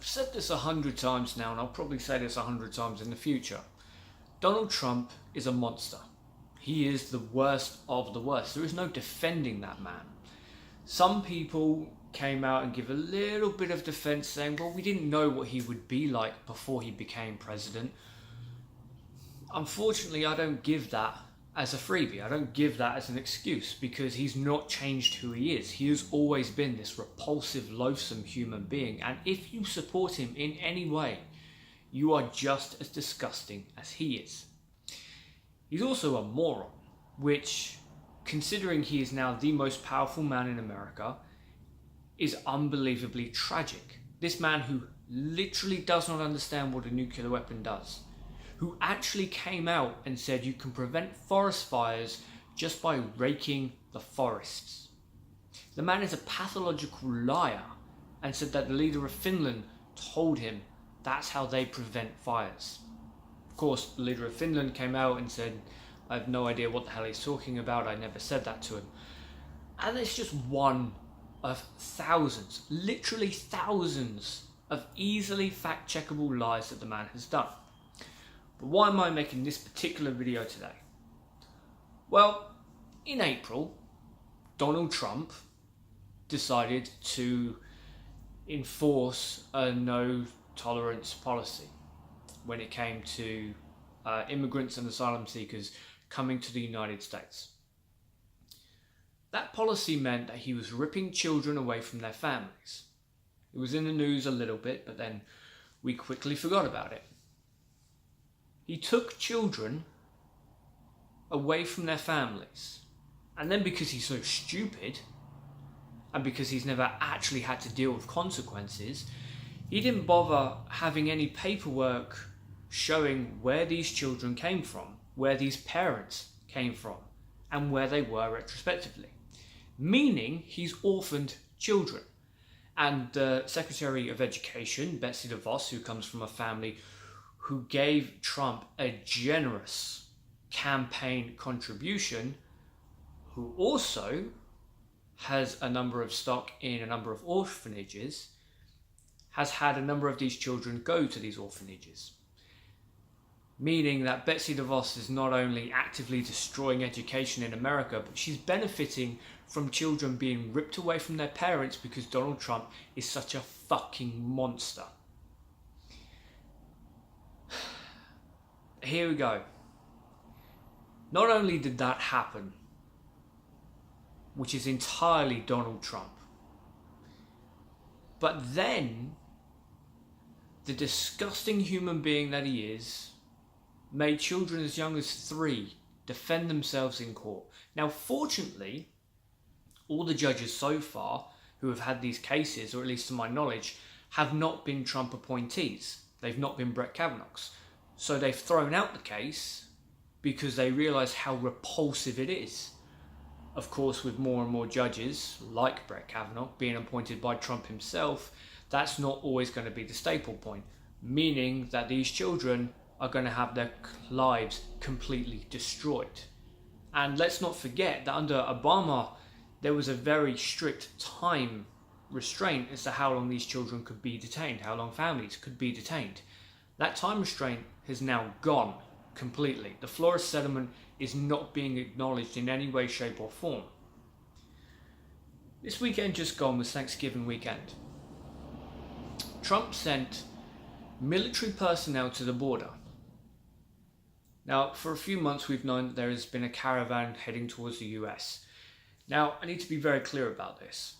I've said this 100 times now, and I'll probably say this 100 times in the future. Donald Trump is a monster. He is the worst of the worst. There is no defending that man. Some people came out and give a little bit of defense saying, well, we didn't know what he would be like before he became president. Unfortunately, I don't give that as a freebie. I don't give that as an excuse, because he's not changed who he is. He has always been this repulsive, loathsome human being. And if you support him in any way, you are just as disgusting as he is. He's also a moron, which, considering he is now the most powerful man in America, is unbelievably tragic. This man who literally does not understand what a nuclear weapon does, who actually came out and said you can prevent forest fires just by raking the forests. The man is a pathological liar and said that the leader of Finland told him that's how they prevent fires. Of course, the leader of Finland came out and said, I have no idea what the hell he's talking about, I never said that to him. And it's just one of thousands, literally thousands, of easily fact-checkable lies that the man has done. But why am I making this particular video today? Well, in April, Donald Trump decided to enforce a no-tolerance policy when it came to immigrants and asylum seekers coming to the United States. That policy meant that he was ripping children away from their families. It was in the news a little bit, but then we quickly forgot about it. He took children away from their families. And then, because he's so stupid, and because he's never actually had to deal with consequences, he didn't bother having any paperwork showing where these children came from, where these parents came from, and where they were retrospectively. Meaning he's orphaned children. And the Secretary of Education, Betsy DeVos, who comes from a family who gave Trump a generous campaign contribution, who also has a number of stock in a number of orphanages, has had a number of these children go to these orphanages. Meaning that Betsy DeVos is not only actively destroying education in America, but she's benefiting from children being ripped away from their parents because Donald Trump is such a fucking monster. Here we go. Not only did that happen, which is entirely Donald Trump, but then the disgusting human being that he is made children as young as 3 defend themselves in court. Now, fortunately, all the judges so far who have had these cases, or at least to my knowledge, have not been Trump appointees. They've not been Brett Kavanaugh's. So they've thrown out the case because they realise how repulsive it is. Of course, with more and more judges, like Brett Kavanaugh, being appointed by Trump himself, that's not always going to be the staple point. Meaning that these children are going to have their lives completely destroyed. And let's not forget that under Obama, there was a very strict time restraint as to how long these children could be detained, how long families could be detained. That time restraint has now gone completely. The Flores settlement is not being acknowledged in any way, shape or form. This weekend just gone was Thanksgiving weekend. Trump sent military personnel to the border. Now, for a few months we've known that there has been a caravan heading towards the US. Now, I need to be very clear about this.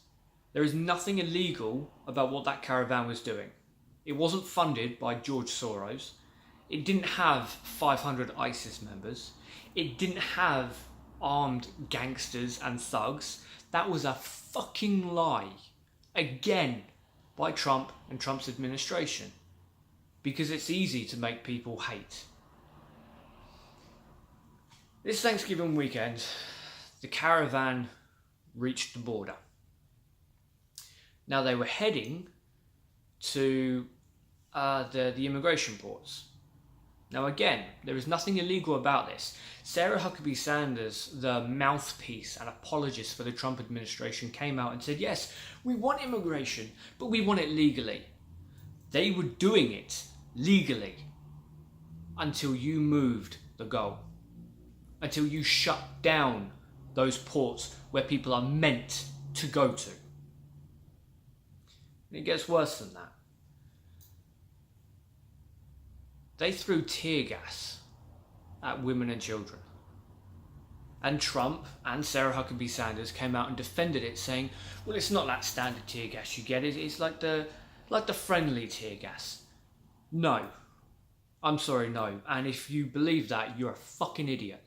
There is nothing illegal about what that caravan was doing. It wasn't funded by George Soros. It didn't have 500 ISIS members. It didn't have armed gangsters and thugs. That was a fucking lie. Again, by Trump and Trump's administration. Because it's easy to make people hate. This Thanksgiving weekend, the caravan reached the border. Now they were heading to the immigration ports. Now again, there is nothing illegal about this. Sarah Huckabee Sanders, the mouthpiece and apologist for the Trump administration, came out and said, yes, we want immigration, but we want it legally. They were doing it legally until you moved the goal, until you shut down those ports where people are meant to go to. And it gets worse than that. They threw tear gas at women and children. And Trump and Sarah Huckabee Sanders came out and defended it, saying, well, it's not that standard tear gas you get, it's like the friendly tear gas. No. I'm sorry, no. And if you believe that, you're a fucking idiot.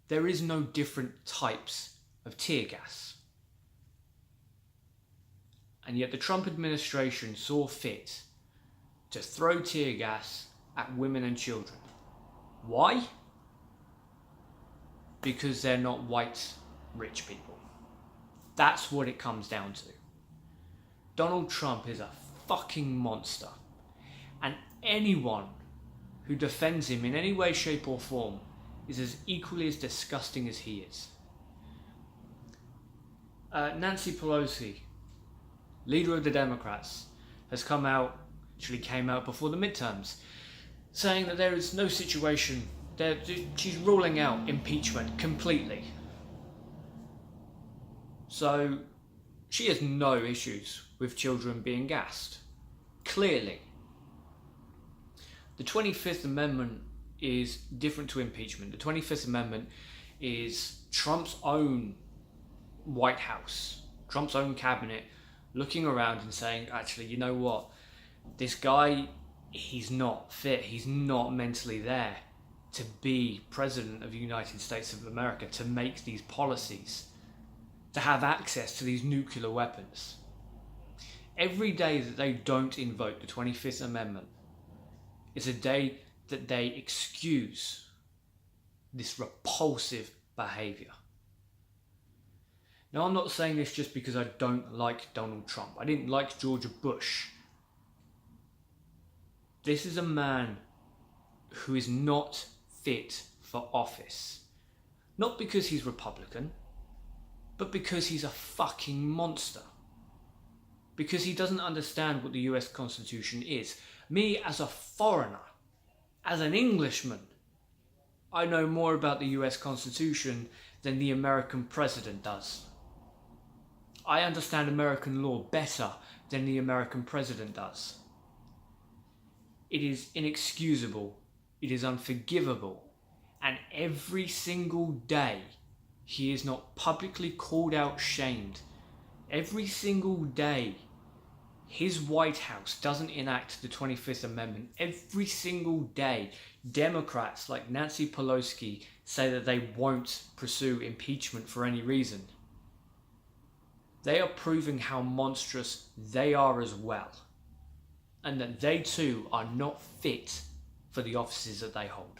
There is no different types of tear gas. And yet the Trump administration saw fit to throw tear gas at women and children. Why? Because they're not white, rich people. That's what it comes down to. Donald Trump is a fucking monster. And anyone who defends him in any way, shape or form is as equally as disgusting as he is. Nancy Pelosi, leader of the Democrats, has came out before the midterms, saying that there is no situation, she's ruling out impeachment completely. So she has no issues with children being gassed, clearly. The 25th Amendment is different to impeachment. The 25th Amendment is Trump's own White House, Trump's own cabinet, looking around and saying, actually, you know what? This guy, he's not fit. He's not mentally there to be president of the United States of America, to make these policies, to have access to these nuclear weapons. Every day that they don't invoke the 25th Amendment is a day that they excuse this repulsive behaviour. Now, I'm not saying this just because I don't like Donald Trump. I didn't like George Bush. This is a man who is not fit for office. Not because he's Republican, but because he's a fucking monster. Because he doesn't understand what the US Constitution is. Me, as a foreigner, as an Englishman, I know more about the US Constitution than the American president does. I understand American law better than the American president does. It is inexcusable, it is unforgivable, and every single day he is not publicly called out, shamed. Every single day his White House doesn't enact the 25th Amendment. Every single day Democrats like Nancy Pelosi say that they won't pursue impeachment for any reason. They are proving how monstrous they are as well, and that they too are not fit for the offices that they hold.